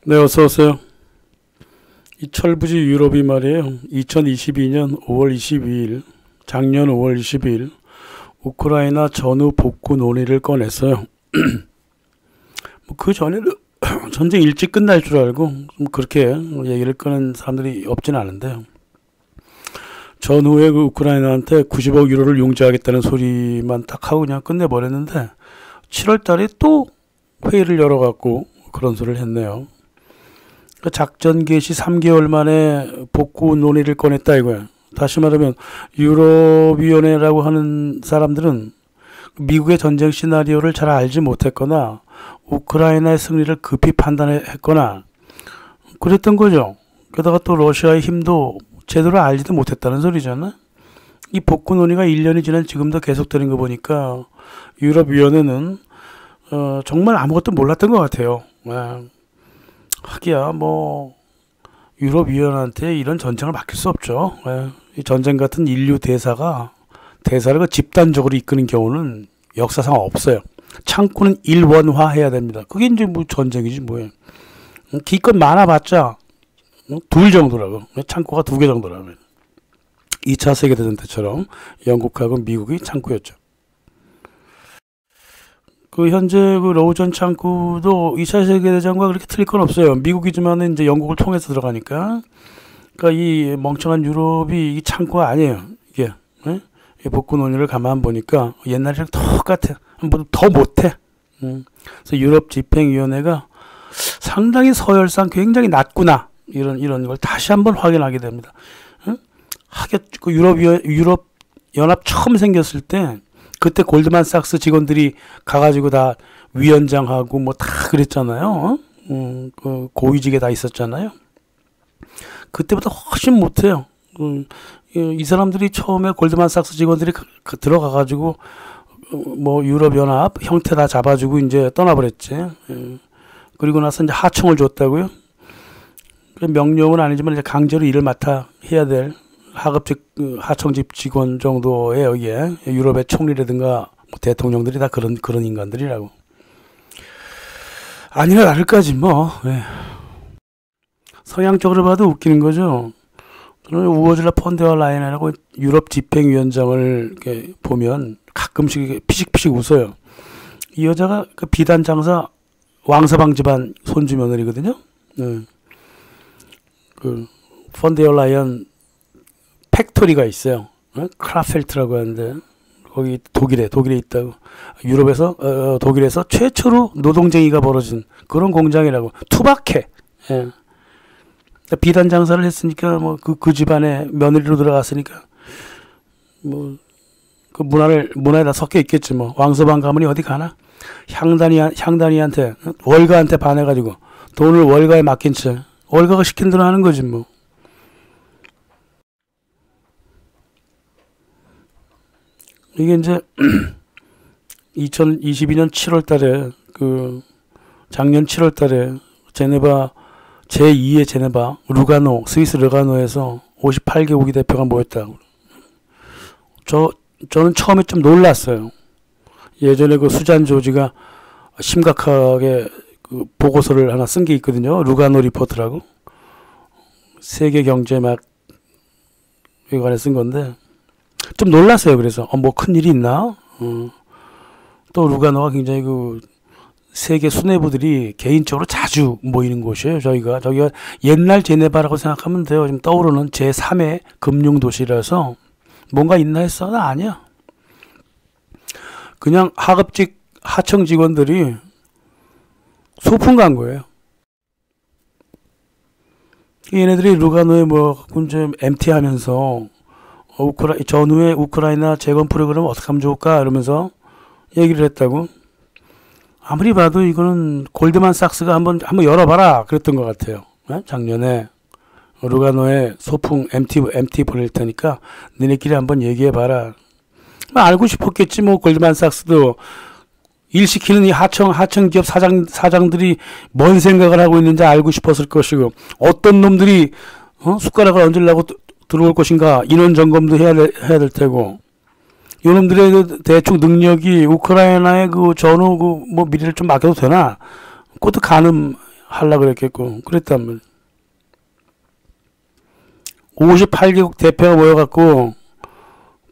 네, 어서 오세요. 이 철부지 유럽이 말이에요. 2022년 5월 22일, 작년 5월 22일 우크라이나 전후 복구 논의를 꺼냈어요. 그 전에도 전쟁 일찍 끝날 줄 알고 좀 그렇게 얘기를 꺼낸 사람들이 없진 않은데요. 전후에 그 우크라이나한테 90억 유로를 용지하겠다는 소리만 딱 하고 그냥 끝내버렸는데 7월 달에 또 회의를 열어갖고 그런 소리를 했네요. 작전 개시 3개월 만에 복구 논의를 꺼냈다 이거야. 다시 말하면 유럽위원회라고 하는 사람들은 미국의 전쟁 시나리오를 잘 알지 못했거나 우크라이나의 승리를 급히 판단했거나 그랬던 거죠. 게다가 또 러시아의 힘도 제대로 알지도 못했다는 소리잖아. 이 복구 논의가 1년이 지난 지금도 계속되는 거 보니까 유럽위원회는 정말 아무것도 몰랐던 것 같아요. 하기야 뭐 유럽위원한테 이런 전쟁을 맡길 수 없죠. 이 전쟁 같은 인류 대사를 그 집단적으로 이끄는 경우는 역사상 없어요. 창구는 일원화해야 됩니다. 그게 이제 뭐 전쟁이지 뭐예요. 기껏 많아봤자 둘 정도라고. 창구가 2개 정도라면. 2차 세계대전 때처럼 영국하고 미국이 창구였죠. 그 현재 그 로우전 창구도 2차 세계대전과 그렇게 틀릴 건 없어요. 미국이지만 이제 영국을 통해서 들어가니까. 그러니까 이 멍청한 유럽이 이 창구가 아니에요. 이게 복구 논의를 가만 보니까 옛날이랑 똑같아. 뭐 더 못해. 그래서 유럽 집행위원회가 상당히 서열상 굉장히 낮구나. 이런 걸 다시 한번 확인하게 됩니다. 하게 그 유럽 연합 처음 생겼을 때. 그때 골드만삭스 직원들이 가가지고 다 위원장하고 뭐 다 그랬잖아요. 그 고위직에 다 있었잖아요. 그때보다 훨씬 못해요. 이 사람들이 처음에 골드만삭스 직원들이 들어가가지고 뭐 유럽연합 형태 다 잡아주고 이제 떠나버렸지. 그리고 나서 이제 하청을 줬다고요. 그 명령은 아니지만 이제 강제로 일을 맡아 해야 될 하급직 하청직 직원 정도의 여기에 유럽의 총리라든가 뭐 대통령들이 다 그런 인간들이라고. 아니나 다를까지 뭐. 성향적으로 봐도 웃기는 거죠. 저는 우어줄라 폰데어 라이엔이라고 유럽 집행위원장을 이렇게 보면 가끔씩 피식피식 웃어요. 이 여자가 그 비단 장사 왕서방 집안 손주 며느리거든요. 그 폰데어 라이엔 팩토리가 있어요. 크라펠트라고 하는데 거기 독일에 있다고. 유럽에서 독일에서 최초로 노동쟁이가 벌어진 그런 공장이라고. 투박해. 비단 장사를 했으니까 뭐 그 집안에 며느리로 들어갔으니까 뭐 그 문화에 다 섞여 있겠지 뭐. 왕서방 가문이 어디 가나? 향단이한테 월가한테 반해가지고 돈을 월가에 맡긴 채 월가가 시킨 대로 하는 거지 뭐. 이게 이제 2022년 7월 달에 작년 7월 달에 제네바 제2의 제네바 루가노 스위스 루가노에서 58개국이 대표가 모였다고. 저는 처음에 좀 놀랐어요. 예전에 그 수잔 조지가 심각하게 그 보고서를 하나 쓴 게 있거든요. 루가노 리포트라고. 세계 경제 막 관해 쓴 건데 좀 놀랐어요. 그래서 뭐 큰일이 있나? 또 루가노가 굉장히 그 세계 수뇌부들이 개인적으로 자주 모이는 곳이에요. 저기가 옛날 제네바라고 생각하면 돼요. 지금 떠오르는 제3의 금융도시라서 뭔가 있나 했어? 나 아니야. 그냥 하급직 하청 직원들이 소풍 간 거예요. 얘네들이 루가노에 뭐 이제 MT 전후에 우크라이나 재건 프로그램 어떻게 하면 좋을까 이러면서 얘기를 했다고. 아무리 봐도 이거는 골드만삭스가 한번 열어봐라 그랬던 것 같아요. 작년에 루가노에 소풍 MT 보낼 테니까 너네끼리 한번 얘기해봐라. 알고 싶었겠지 뭐. 골드만삭스도 일 시키는 이 하청 기업 사장들이 뭔 생각을 하고 있는지 알고 싶었을 것이고, 어떤 놈들이 숟가락을 얹으려고 들어올 것인가 인원 점검도 해야 될 테고, 이놈들의 그 대충 능력이 우크라이나의 그 전후 뭐 미래를 좀 맡겨도 되나? 그것도 가늠하고 하려고 그랬겠고, 그랬단 말이야. 58개국 대표가 모여갖고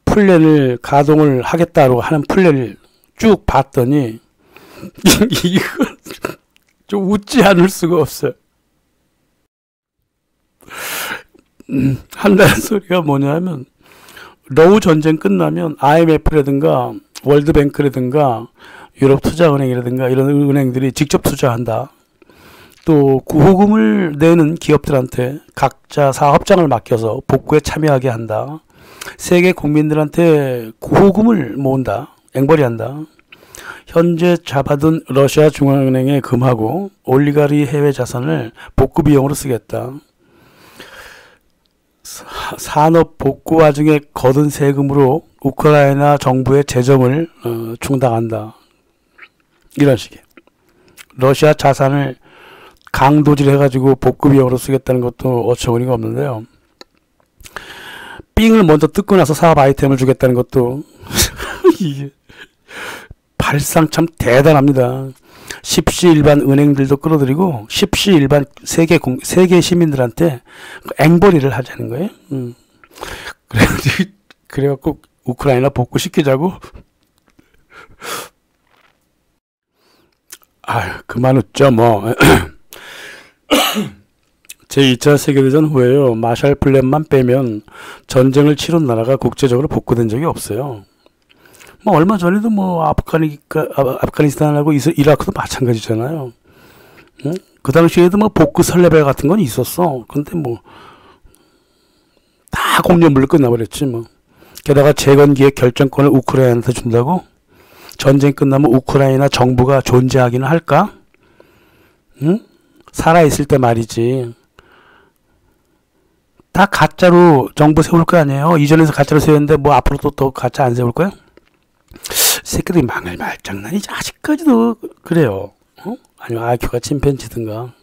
플랜을 가동을 하겠다고 하는 플랜을 쭉 봤더니, 이건 좀 웃지 않을 수가 없어요. 한다는 소리가 뭐냐면, 러우 전쟁 끝나면 IMF라든가 월드뱅크라든가 유럽투자은행이라든가 이런 은행들이 직접 투자한다. 또 구호금을 내는 기업들한테 각자 사업장을 맡겨서 복구에 참여하게 한다. 세계 국민들한테 구호금을 모은다. 앵벌이한다. 현재 잡아둔 러시아 중앙은행의 금하고 올리가리 해외 자산을 복구 비용으로 쓰겠다. 산업 복구 와중에 거둔 세금으로 우크라이나 정부의 재정을 충당한다. 이런 식의. 러시아 자산을 강도질 해가지고 복구 비용으로 쓰겠다는 것도 어처구니가 없는데요. 삥을 먼저 뜯고 나서 사업 아이템을 주겠다는 것도 이게 발상 참 대단합니다. 십시 일반 은행들도 끌어들이고 십시 일반 세계 시민들한테 앵벌이를 하자는 거예요. 그래갖고 우크라이나 복구시키자고. 그만 웃죠 뭐. 제2차 세계대전 후에요. 마샬 플랜만 빼면 전쟁을 치른 나라가 국제적으로 복구된 적이 없어요. 뭐 얼마 전에도 뭐 아프가니스탄하고 이라크도 마찬가지잖아요. 응? 그 당시에도 뭐 복구 설레발 같은 건 있었어. 근데 뭐 다 공연물로 끝나버렸지 뭐. 게다가 재건기의 결정권을 우크라이나한테 준다고? 전쟁 끝나면 우크라이나 정부가 존재하기는 할까? 응? 살아있을 때 말이지. 다 가짜로 정부 세울 거 아니에요. 이전에서 가짜로 세웠는데 뭐 앞으로도 또 가짜 안 세울 거야? 새끼들이 망할 말장난이지. 아직까지도 그래요. 아니면 IQ가 침팬지든가.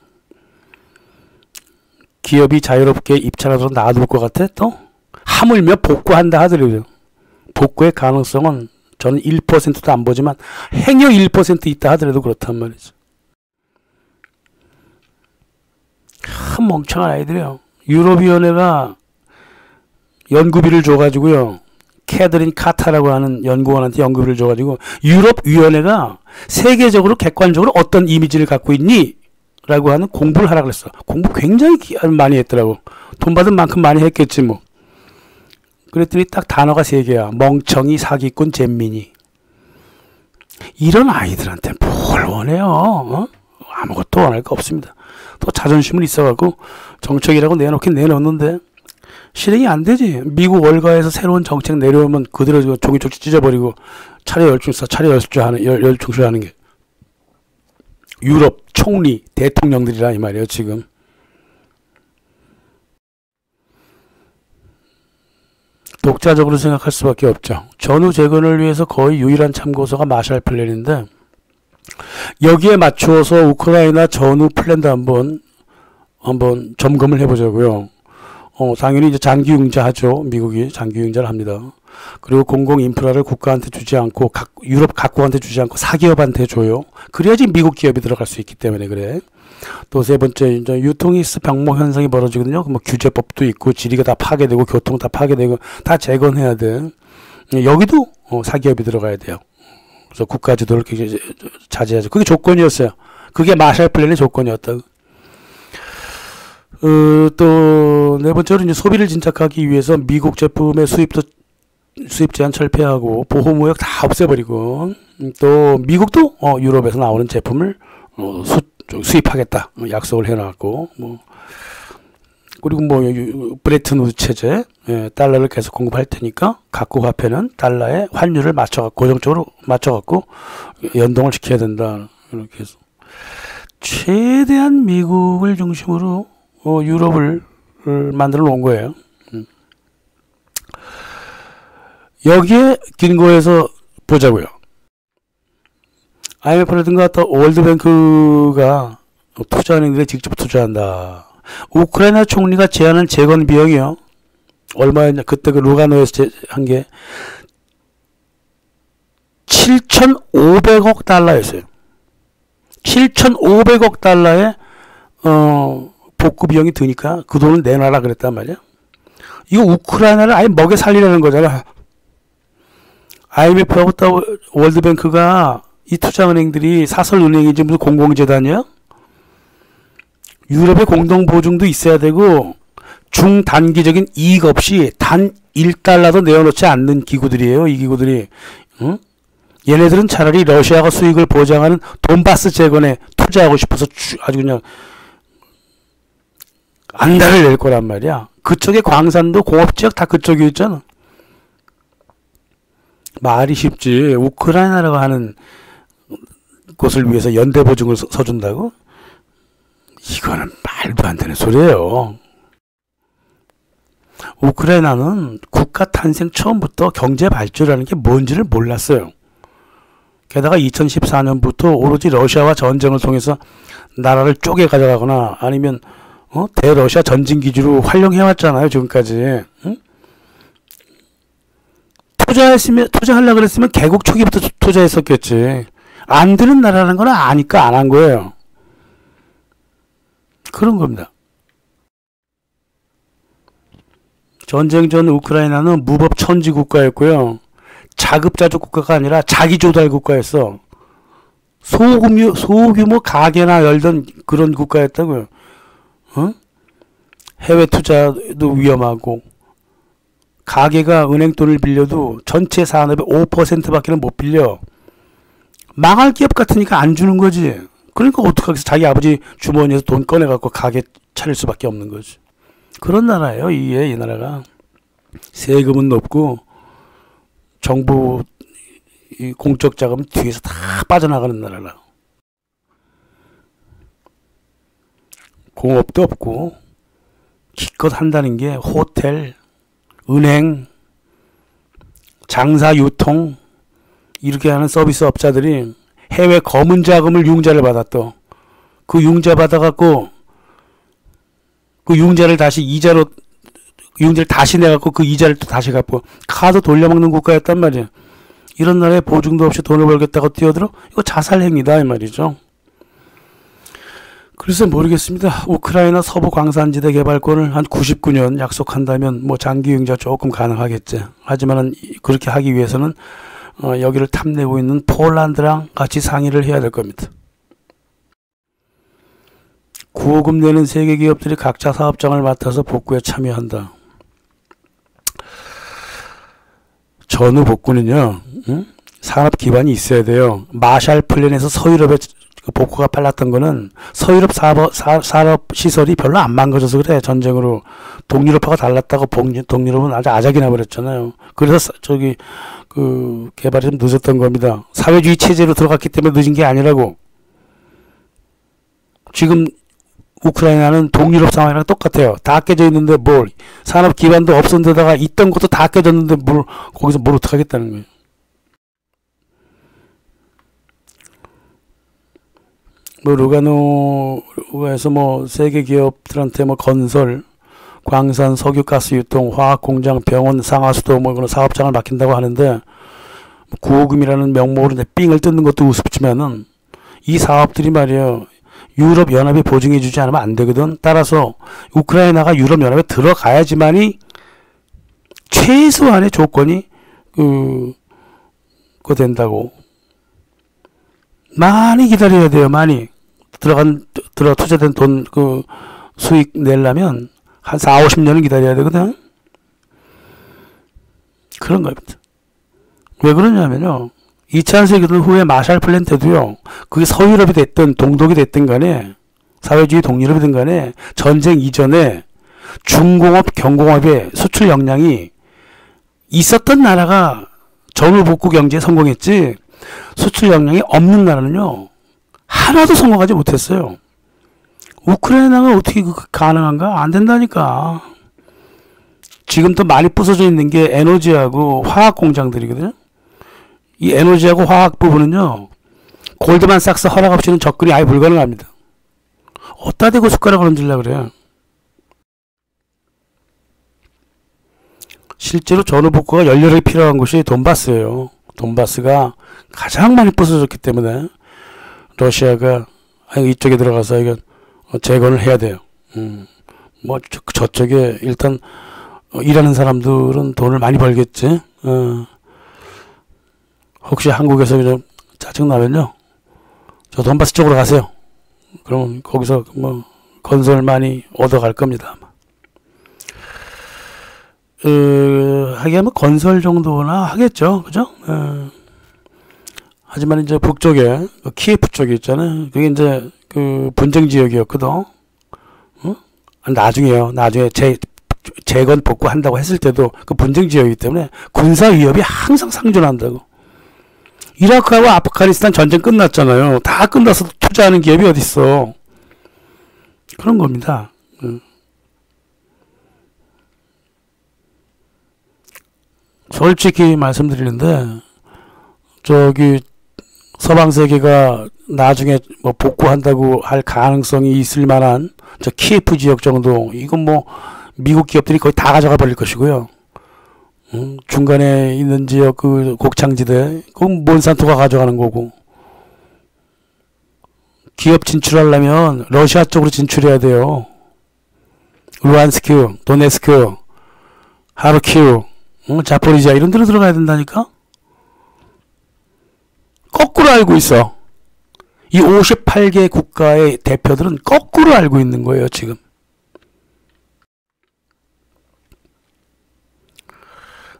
기업이 자유롭게 입찰하도록 놔둘 것 같아? 또? 하물며 복구한다 하더라고요. 복구의 가능성은 저는 1%도 안 보지만 행여 1% 있다 하더라도 그렇단 말이죠. 멍청한 아이들이에요. 유럽위원회가 연구비를 줘가지고요. 캐드린 카타라고 하는 연구원한테 연구비를 줘가지고 유럽위원회가 세계적으로 객관적으로 어떤 이미지를 갖고 있니? 라고 하는 공부를 하라고 그랬어. 공부 굉장히 많이 했더라고. 돈 받은 만큼 많이 했겠지 뭐. 그랬더니 딱 단어가 3개야. 멍청이, 사기꾼, 잼민이. 이런 아이들한테 뭘 원해요? 아무것도 원할 거 없습니다. 또 자존심은 있어갖고 정책이라고 내놓긴 내놓는데 실행이 안 되지. 미국 월가에서 새로운 정책 내려오면 그대로 종이쪽지 찢어버리고 차례 열중수 하는 게 유럽 총리 대통령들이라 이 말이에요 지금. 독자적으로 생각할 수밖에 없죠. 전후 재건을 위해서 거의 유일한 참고서가 마샬 플랜인데 여기에 맞추어서 우크라이나 전후 플랜도 한번 점검을 해보자고요. 당연히 이제 장기융자 하죠. 미국이 장기융자를 합니다. 그리고 공공 인프라를 국가한테 주지 않고 유럽 각국한테 주지 않고 사기업한테 줘요. 그래야지 미국 기업이 들어갈 수 있기 때문에 그래. 또 세 번째 이제 유통이스 병목 현상이 벌어지거든요. 뭐 규제법도 있고 지리가 다 파괴되고 교통 다 파괴되고 다 재건해야 돼. 여기도 사기업이 들어가야 돼요. 그래서 국가 주도를 자제하죠. 그게 조건이었어요. 그게 마샬 플랜의 조건이었다고. 또 네 번째로 이제 소비를 진작하기 위해서 미국 제품의 수입 제한 철폐하고 보호무역 다 없애버리고 또 미국도 유럽에서 나오는 제품을 수입하겠다 약속을 해놨고 뭐 그리고 뭐 브레튼 우드 체제 달러를 계속 공급할 테니까 각국 화폐는 달러의 환율을 고정적으로 맞춰갖고 연동을 시켜야 된다 이렇게 해서 최대한 미국을 중심으로 유럽을 만들어 놓은 거예요. 여기에 근거해서 보자고요. IMF라든가 또 월드뱅크가 투자은행들에 직접 투자한다. 우크라이나 총리가 제안한 재건 비용이요. 얼마였냐? 그때 그 루가노에서 한 게 7,500억 달러였어요. 7,500억 달러에 복구 비용이 드니까 그 돈을 내놔라 그랬단 말이야. 이거 우크라이나를 아예 먹여 살리려는 거잖아. IMF하고 또 월드뱅크가 이 투자은행들이 사설은행이지 무슨 공공재단이야? 유럽의 공동보증도 있어야 되고 중단기적인 이익 없이 단 1달러도 내어놓지 않는 기구들이에요. 이 기구들이. 응? 얘네들은 차라리 러시아가 수익을 보장하는 돈바스 재건에 투자하고 싶어서 아주 그냥 안달을 낼 거란 말이야. 그쪽의 광산도 공업지역 다 그쪽에 있잖아. 말이 쉽지. 우크라이나라고 하는 곳을 위해서 연대보증을 서준다고? 이거는 말도 안 되는 소리예요. 우크라이나는 국가 탄생 처음부터 경제 발전이라는 게 뭔지를 몰랐어요. 게다가 2014년부터 오로지 러시아와 전쟁을 통해서 나라를 쪼개 가져가거나 아니면 대러시아 전진기지로 활용해왔잖아요. 지금까지. 응? 투자하려고 그랬으면 개국 초기부터 투자했었겠지. 안 되는 나라라는 건 아니까 안 한 거예요. 그런 겁니다. 전쟁 전 우크라이나는 무법 천지 국가였고요. 자급자족 국가가 아니라 자기조달 국가였어. 소규모 가게나 열던 그런 국가였다고요. 해외 투자도 위험하고 가게가 은행 돈을 빌려도 전체 산업의 5%밖에 못 빌려. 망할 기업 같으니까 안 주는 거지. 그러니까 어떡하겠어. 자기 아버지 주머니에서 돈 꺼내갖고 가게 차릴 수밖에 없는 거지. 그런 나라예요. 이 나라가. 세금은 높고 정부 이 공적 자금 뒤에서 다 빠져나가는 나라라. 공업도 없고 기껏 한다는 게 호텔, 은행, 장사, 유통 이렇게 하는 서비스 업자들이 해외 검은 자금을 융자를 받았더. 그 융자 받아갖고 그 융자를 다시 이자로 융자를 다시 내갖고 그 이자를 또 다시 갚고 카드 돌려먹는 국가였단 말이야. 이런 나라에 보증도 없이 돈을 벌겠다고 뛰어들어? 이거 자살행위다 이 말이죠. 그래서 모르겠습니다. 우크라이나 서부 광산지대 개발권을 한 99년 약속한다면 뭐 장기 융자 조금 가능하겠지. 하지만은 그렇게 하기 위해서는 여기를 탐내고 있는 폴란드랑 같이 상의를 해야 될 겁니다. 구호금 내는 세계 기업들이 각자 사업장을 맡아서 복구에 참여한다. 전후 복구는요, 산업 기반이 있어야 돼요. 마샬 플랜에서 서유럽에 복구가 빨랐던 거는 서유럽 산업 시설이 별로 안 망가져서 그래. 전쟁으로 동유럽하고 달랐다고 동유럽은 아주 아작이나 버렸잖아요. 그래서 그 개발이 좀 늦었던 겁니다. 사회주의 체제로 들어갔기 때문에 늦은 게 아니라고. 지금 우크라이나는 동유럽 상황이랑 똑같아요. 다 깨져 있는데 뭘 산업 기반도 없은 데다가 있던 것도 다 깨졌는데 뭘 거기서 뭘 어떻게 하겠다는 거예요. 뭐 루가노에서 뭐 세계 기업들한테 뭐 건설, 광산, 석유, 가스 유통, 화학 공장, 병원, 상하수도 뭐 그런 사업장을 맡긴다고 하는데 구호금이라는 명목으로 삥을 뜯는 것도 우습지만은 이 사업들이 말이에요. 유럽 연합이 보증해 주지 않으면 안 되거든. 따라서 우크라이나가 유럽 연합에 들어가야지만이 최소한의 조건이 그거 된다고. 많이 기다려야 돼요. 많이 투자된 돈 수익 내려면 한 4, 50년을 기다려야 되거든. 그런 겁니다. 왜 그러냐면요. 2차 세계대전 후에 마샬 플랜 때도요. 그게 서유럽이 됐든 동독이 됐든 간에 사회주의 동유럽이든 간에 전쟁 이전에 중공업, 경공업의 수출 역량이 있었던 나라가 전후 복구 경제에 성공했지 수출 역량이 없는 나라는요. 하나도 성공하지 못했어요. 우크라이나가 어떻게 가능한가? 안 된다니까. 지금 또 많이 부서져 있는 게 에너지하고 화학 공장들이거든요. 이 에너지하고 화학 부분은요. 골드만삭스 허락 없이는 접근이 아예 불가능합니다. 어디다 대고 숟가락을 얹으려고 그래요. 실제로 전후 복구가 열렬하게 필요한 곳이 돈바스예요. 돈바스가 가장 많이 부서졌기 때문에 러시아가 이쪽에 들어가서 이건 재건을 해야 돼요. 뭐 저쪽에 일단 일하는 사람들은 돈을 많이 벌겠지. 혹시 한국에서 좀 짜증 나면요, 저 돈바스 쪽으로 가세요. 그러면 거기서 뭐 건설 많이 얻어갈 겁니다. 하긴 뭐 건설 정도나 하겠죠, 그죠? 하지만 이제 북쪽에 키예프 쪽에 있잖아요. 그게 이제 그 분쟁 지역이었거든. 나중에요. 나중에 재건 복구한다고 했을 때도 그 분쟁 지역이기 때문에 군사 위협이 항상 상존한다고. 이라크하고 아프가니스탄 전쟁 끝났잖아요. 다 끝나서 투자하는 기업이 어딨어. 그런 겁니다. 솔직히 말씀드리는데, 저기 서방 세계가 나중에 뭐 복구한다고 할 가능성이 있을 만한 저 키예프 지역 정도, 이건 뭐 미국 기업들이 거의 다 가져가 버릴 것이고요. 중간에 있는 지역 그 곡창지대, 그건 몬산토가 가져가는 거고. 기업 진출하려면 러시아 쪽으로 진출해야 돼요. 루안스크, 도네스크, 하르키우, 자포리지아 이런 데로 들어가야 된다니까? 거꾸로 알고 있어. 이 58개 국가의 대표들은 거꾸로 알고 있는 거예요, 지금.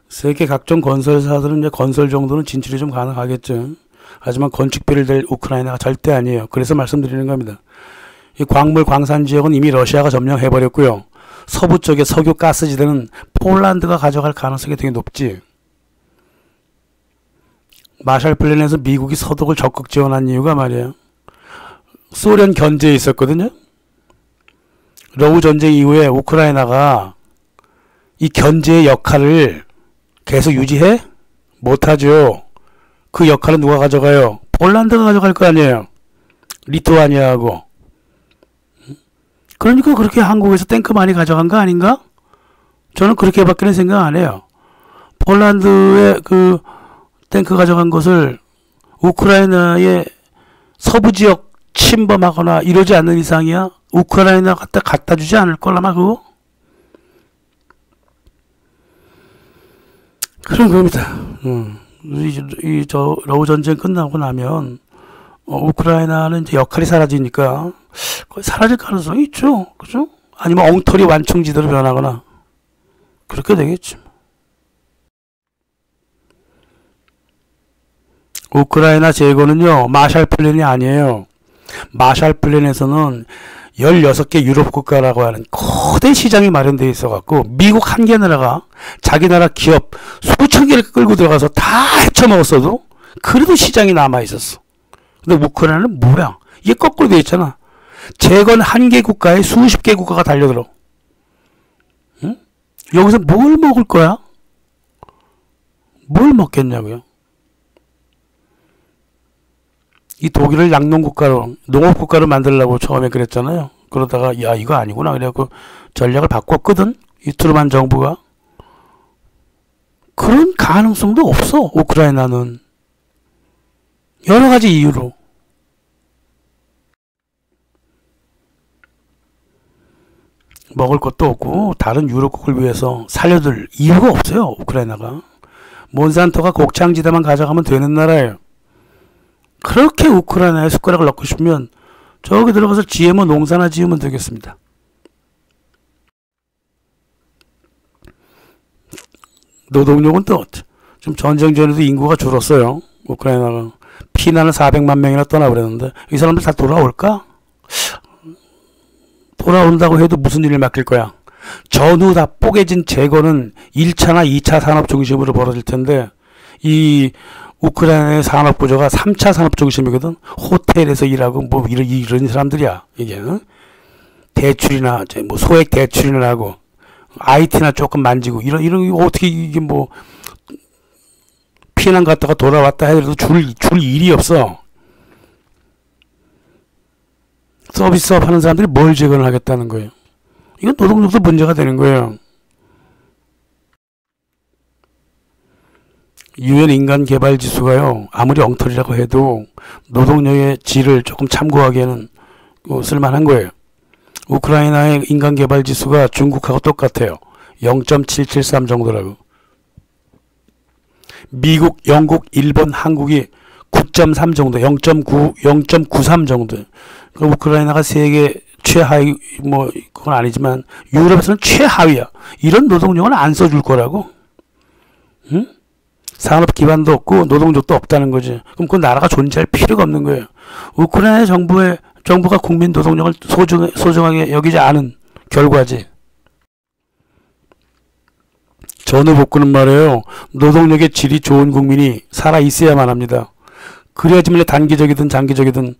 세계 각종 건설사들은 이제 건설 정도는 진출이 좀 가능하겠죠. 하지만 건축비를 댈 우크라이나가 절대 아니에요. 그래서 말씀드리는 겁니다. 이 광물 광산 지역은 이미 러시아가 점령해버렸고요. 서부 쪽의 석유 가스지대는 폴란드가 가져갈 가능성이 되게 높지. 마샬 플랜에서 미국이 서독을 적극 지원한 이유가 말이에요, 소련 견제에 있었거든요. 러우 전쟁 이후에 우크라이나가 이 견제의 역할을 계속 유지해? 못하죠. 그 역할은 누가 가져가요? 폴란드가 가져갈 거 아니에요. 리투아니아하고. 그러니까 그렇게 한국에서 탱크 많이 가져간 거 아닌가? 저는 그렇게밖에 생각 안 해요. 폴란드에 그 탱크 가져간 것을 우크라이나의 서부 지역 침범하거나 이러지 않는 이상이야 우크라이나 갖다 주지 않을 걸 아마 그거? 그런 겁니다. 저 러우 전쟁 끝나고 나면 우크라이나는 이제 역할이 사라지니까 거의 사라질 가능성이 있죠, 그죠? 아니면 엉터리 완충지대로 변하거나 그렇게 되겠지. 우크라이나 재건은요, 마샬 플랜이 아니에요. 마샬 플랜에서는 16개 유럽 국가라고 하는 거대 시장이 마련되어 있어갖고 미국 한 개 나라가 자기 나라 기업 수천 개를 끌고 들어가서 다 헤쳐먹었어도 그래도 시장이 남아있었어. 근데 우크라이나는 뭐야? 이게 거꾸로 되어 있잖아. 재건 한 개 국가에 수십 개 국가가 달려들어. 응? 여기서 뭘 먹을 거야? 뭘 먹겠냐고요? 이 독일을 양농국가로, 농업국가로 만들려고 처음에 그랬잖아요. 그러다가 야 이거 아니구나 그래갖고 전략을 바꿨거든, 이 트루만 정부가. 그런 가능성도 없어, 우크라이나는. 여러 가지 이유로. 먹을 것도 없고 다른 유럽국을 위해서 살려둘 이유가 없어요, 우크라이나가. 몬산토가 곡창지대만 가져가면 되는 나라예요. 그렇게 우크라이나에 숟가락을 넣고 싶으면 저기 들어가서 GMO 농사나 지으면 되겠습니다. 노동력은 또 좀 전쟁 전에도 인구가 줄었어요. 우크라이나가 피난을 400만 명이나 떠나버렸는데 이 사람들 다 돌아올까? 돌아온다고 해도 무슨 일을 맡길 거야? 전후 다 뽀개진 재건은 1차나 2차 산업 중심으로 벌어질 텐데 이 우크라이나의 산업 구조가 3차 산업 중심이거든. 호텔에서 일하고 뭐 이런 사람들이야. 이게 대출이나 뭐 소액 대출이나 하고 IT나 조금 만지고 이런 어떻게 이게 뭐 피난 갔다가 돌아왔다 해도 줄 일이 없어. 서비스업 하는 사람들이 뭘 재건을 하겠다는 거예요. 이건 노동력도 문제가 되는 거예요. 유엔 인간 개발 지수가요, 아무리 엉터리라고 해도 노동력의 질을 조금 참고하기에는 쓸만한 거예요. 우크라이나의 인간 개발 지수가 중국하고 똑같아요. 0.773 정도라고. 미국, 영국, 일본, 한국이 9.3 정도, 0.9, 0.93 정도. 그러니까 우크라이나가 세계 최하위, 뭐, 그건 아니지만, 유럽에서는 최하위야. 이런 노동력은 안 써줄 거라고. 응? 산업 기반도 없고, 노동력도 없다는 거지. 그럼 그 나라가 존재할 필요가 없는 거예요. 우크라이나 정부가 국민 노동력을 소중하게 여기지 않은 결과지. 전후 복구는 말이에요. 노동력의 질이 좋은 국민이 살아 있어야만 합니다. 그래야지만 단기적이든 장기적이든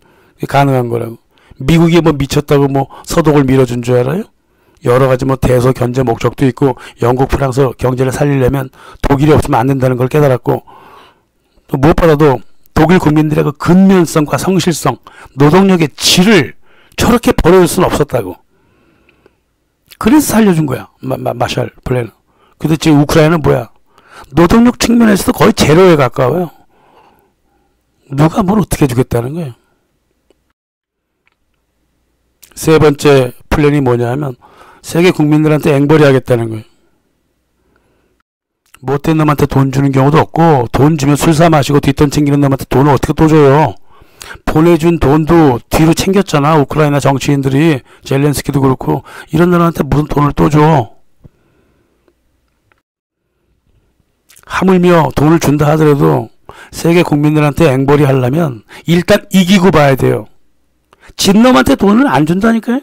가능한 거라고. 미국이 뭐 미쳤다고 뭐 서독을 밀어준 줄 알아요? 여러 가지 뭐 대소 견제 목적도 있고, 영국, 프랑스 경제를 살리려면 독일이 없으면 안 된다는 걸 깨달았고, 또 무엇보다도 독일 국민들의 그 근면성과 성실성, 노동력의 질을 저렇게 버려줄 수는 없었다고. 그래서 살려준 거야, 마샬 플랜은. 근데 지금 우크라이나는 뭐야? 노동력 측면에서도 거의 제로에 가까워요. 누가 뭘 어떻게 해주겠다는 거예요. 세 번째 플랜이 뭐냐 하면, 세계 국민들한테 앵벌이 하겠다는 거예요. 못된 놈한테 돈 주는 경우도 없고, 돈 주면 술 사 마시고 뒷돈 챙기는 놈한테 돈을 어떻게 또 줘요. 보내준 돈도 뒤로 챙겼잖아. 우크라이나 정치인들이, 젤렌스키도 그렇고. 이런 놈한테 무슨 돈을 또 줘. 하물며 돈을 준다 하더라도 세계 국민들한테 앵벌이 하려면 일단 이기고 봐야 돼요. 진 놈한테 돈을 안 준다니까요.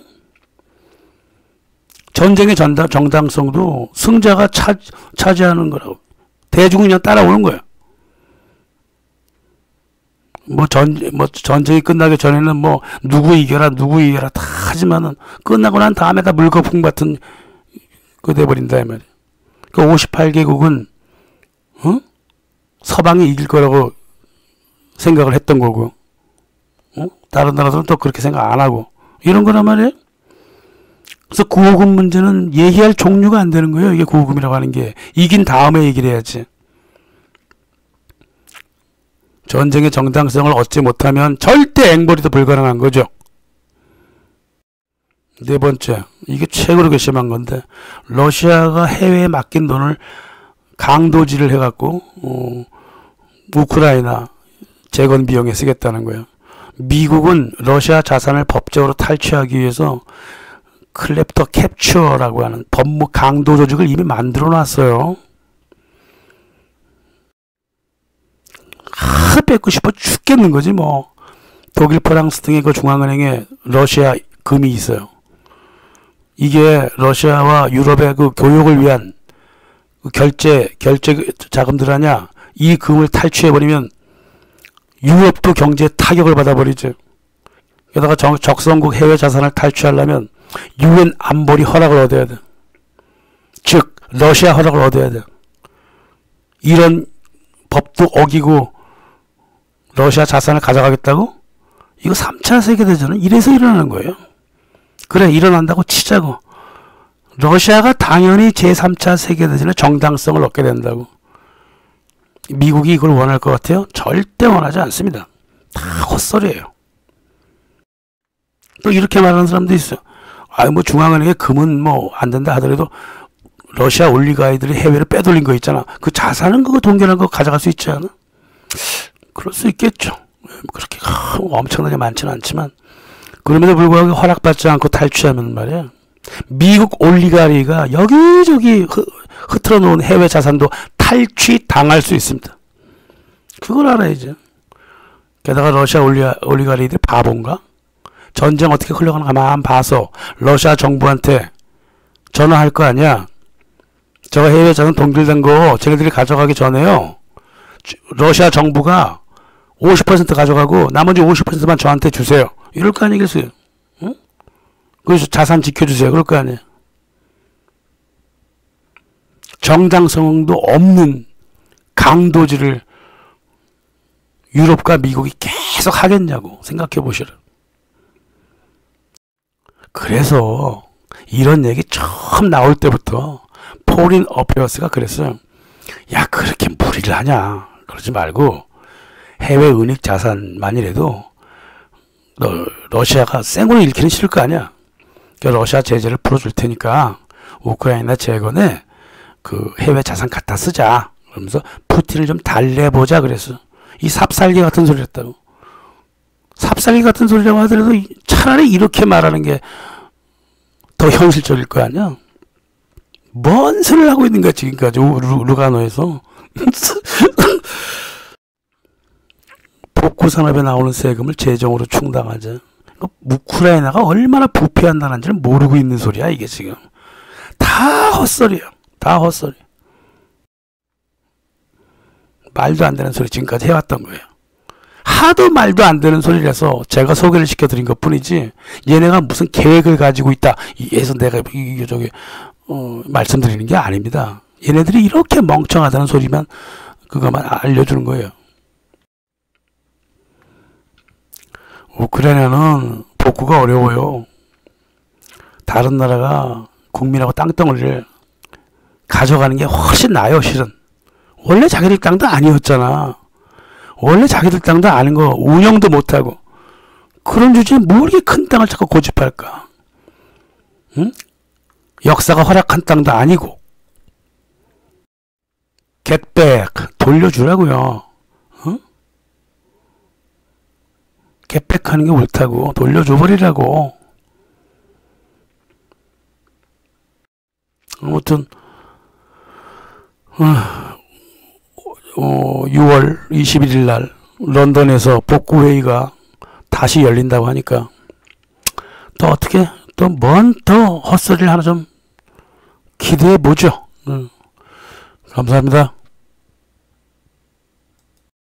전쟁의 정당성도 승자가 차지하는 거라고. 대중은 그냥 따라오는 거예요. 전쟁이 끝나기 전에는 뭐 누구 이겨라 다 하지만은 끝나고 난 다음에 다 물거품 같은 그 돼버린다 이 말이에요. 그 58개국은 서방이 이길 거라고 생각을 했던 거고, 다른 나라들은 또 그렇게 생각 안 하고 이런 거란 말이에요. 그래서 구호금 문제는 얘기할 종류가 안 되는 거예요. 이게 구호금이라고 하는 게. 이긴 다음에 얘기를 해야지. 전쟁의 정당성을 얻지 못하면 절대 앵벌이도 불가능한 거죠. 네 번째, 이게 최고로 괘씸한 건데, 러시아가 해외에 맡긴 돈을 강도질을 해갖고 우크라이나 재건 비용에 쓰겠다는 거예요. 미국은 러시아 자산을 법적으로 탈취하기 위해서 클랩터 캡처라고 하는 법무 강도 조직을 이미 만들어 놨어요. 뺏고 싶어 죽겠는 거지 뭐. 독일, 프랑스 등의 그 중앙은행에 러시아 금이 있어요. 이게 러시아와 유럽의 그 교역을 위한 그 결제 자금들 아냐. 이 금을 탈취해버리면 유럽도 경제 타격을 받아버리죠. 게다가 적성국 해외 자산을 탈취하려면 유엔 안보리 허락을 얻어야 돼. 즉 러시아 허락을 얻어야 돼. 이런 법도 어기고 러시아 자산을 가져가겠다고? 이거 3차 세계대전은 이래서 일어나는 거예요. 그래, 일어난다고 치자고. 러시아가 당연히 제3차 세계대전의 정당성을 얻게 된다고. 미국이 이걸 원할 것 같아요? 절대 원하지 않습니다. 다 헛소리예요. 또 이렇게 말하는 사람도 있어요. 뭐 중앙은행에 금은 뭐 안 된다 하더라도 러시아 올리가이들이 해외로 빼돌린 거 있잖아. 그 자산은 그거 동결한 거 가져갈 수 있지 않아? 그럴 수 있겠죠. 그렇게 엄청나게 많지는 않지만, 그럼에도 불구하고 허락받지 않고 탈취하면 말이야, 미국 올리가리가 여기저기 흐트러 놓은 해외 자산도 탈취당할 수 있습니다. 그걸 알아야죠. 게다가 러시아 올리가리들이 바본가? 전쟁 어떻게 흘러가는가 가만 봐서 러시아 정부한테 전화할 거 아니야. 저거 해외 자산 동결된 거 쟤네들이 가져가기 전에요, 러시아 정부가 50% 가져가고 나머지 50%만 저한테 주세요. 이럴 거 아니겠어요? 응? 그래서 자산 지켜주세요. 그럴 거 아니에요. 정당성도 없는 강도질을 유럽과 미국이 계속 하겠냐고 생각해 보시라. 그래서 이런 얘기 처음 나올 때부터 포린 어페어스가 그랬어요. 야, 그렇게 무리를 하냐. 그러지 말고 해외 은닉 자산만이라도 러시아가 생으로 잃기는 싫을 거 아니야. 그러니까 러시아 제재를 풀어줄 테니까 우크라이나 재건에 그 해외 자산 갖다 쓰자. 그러면서 푸틴을 좀 달래보자 그랬어. 이 삽살개 같은 소리 했다고. 삽살개 같은 소리라고 하더라도 차라리 이렇게 말하는 게 더 현실적일 거 아니야. 뭔 소리를 하고 있는 거야 지금까지 루가노에서. 복구 산업에 나오는 세금을 재정으로 충당하자. 우크라이나가 얼마나 부패한 나라인지를 모르고 있는 소리야 이게 지금. 다 헛소리야. 다 헛소리. 말도 안 되는 소리 지금까지 해왔던 거예요. 하도 말도 안 되는 소리라서 제가 소개를 시켜드린 것 뿐이지, 얘네가 무슨 계획을 가지고 있다 해서 내가 말씀드리는 게 아닙니다. 얘네들이 이렇게 멍청하다는 소리만 그거만 알려주는 거예요. 우크라이나는 복구가 어려워요. 다른 나라가 국민하고 땅덩어리를 가져가는 게 훨씬 나아요 실은. 원래 자기들 땅도 아니었잖아. 원래 자기들 땅도 아닌 거 운영도 못하고 그런 주제에 뭐 이렇게 큰 땅을 자꾸 고집할까? 응? 역사가 허락한 땅도 아니고. Get back. 돌려주라고요. 응? Get back 하는 게 옳다고. 돌려줘버리라고. 아무튼 6월 21일 날 런던에서 복구회의가 다시 열린다고 하니까 또 어떻게 또 뭔 더 헛소리를 하나 좀 기대해 보죠. 감사합니다.